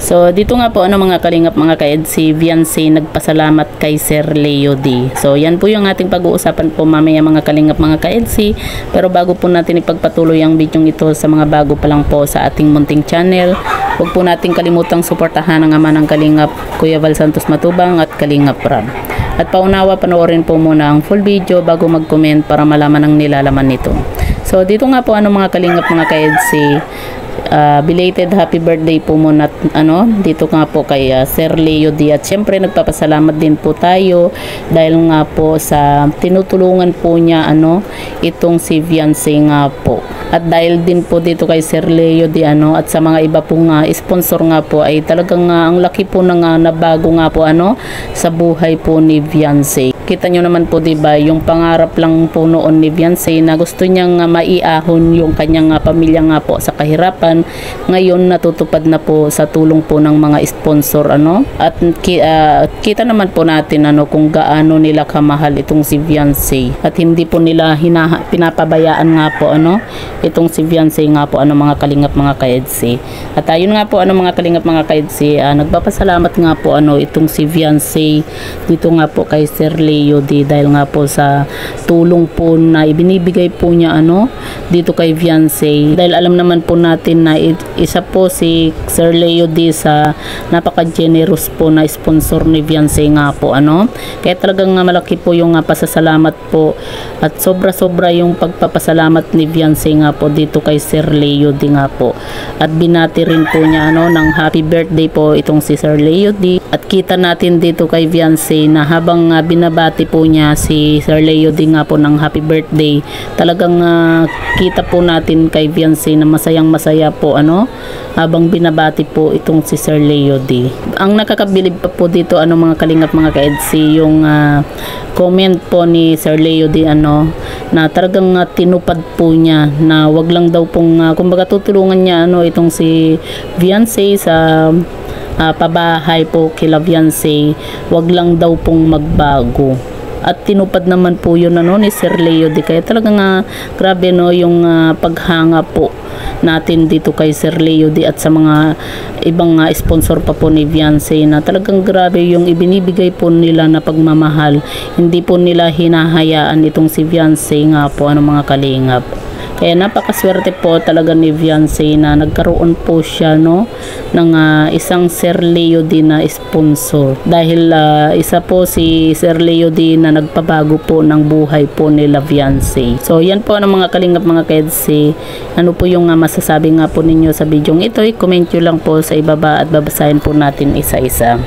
So dito nga po mga kalingap mga ka-ED, si Viancy nagpasalamat kay Sir Leo D. So yan po yung ating pag-uusapan po mamaya mga kalingap mga ka-ED. Pero bago po natin ipagpatuloy ang video ito, sa mga bago pa lang po sa ating munting channel, huwag po natin kalimutang suportahan ang ama ng kalingap, Kuya Val Santos Matubang at Kalingap Rab. At paunawa, panoorin po muna ang full video bago mag-comment para malaman ang nilalaman nito. So dito nga po mga kalingap mga ka-ED, belated happy birthday po muna dito nga po kay Sir Leo D. At syempre nagpapasalamat din po tayo dahil nga po sa tinutulungan po niya itong si Viancy nga po. At dahil din po dito kay Sir Leo D at sa mga iba pong sponsor nga po ay talagang ang laki po ng nabago nga po sa buhay po ni Viancy. Kita nyo naman po diba yung pangarap lang po noon ni Viancy na gusto niyang maiahon yung kanyang pamilya nga po sa kahirapan. Ngayon natutupad na po sa tulong po ng mga sponsor at kita naman po natin kung gaano nila kamahal itong si Viancy at hindi po nila pinapabayaan nga po itong si Viancy nga po mga kalingap mga ka-ED. At ayun nga po mga kalingap mga ka-ED, nagpapasalamat nga po itong si Viancy dito nga po kay Sir Leo D dahil nga po sa tulong po na ibinibigay po niya dito kay Viancy. Dahil alam naman po natin na isa po si Sir Leo D sa napaka-generous po na sponsor ni Viancy nga po kaya talagang malaki po yung pasasalamat po at sobra-sobra yung pagpapasalamat ni Viancy nga po dito kay Sir Leo D nga po. At binati rin po niya ng happy birthday po itong si Sir Leo D. At kita natin dito kay Viancy na habang binabati po niya si Sir Leo D nga po ng happy birthday, talagang kita po natin kay Viancy na masayang masaya po habang binabati po itong si Sir Leo D. Ang nakakabilib pa po dito mga kalingap mga ka-ED, yung comment po ni Sir Leo D na talagang tinupad po niya na wag lang daw pong kumbaga tutulungan niya itong si Viancy sa pabahay po kila Viancy, wag lang daw pong magbago. At tinupad naman po yun ni Sir Leo D. Kaya talagang grabe yung paghanga po natin dito kay Sir Leo D at sa mga ibang sponsor pa po ni Viancy na talagang grabe yung ibinibigay po nila na pagmamahal. Hindi po nila hinahayaan itong si Viancy nga po mga kalingap. Kaya napakaswerte po talaga ni Viancy na nagkaroon po siya ng isang Sir Leo D na sponsor. Dahil isa po si Sir Leo D na nagpabago po ng buhay po nila Viancy. So yan po mga kalingap mga ka-ED. Ano po yung masasabi nga po ninyo sa video ito? I-comment nyo lang po sa ibaba at babasahin po natin isa-isa.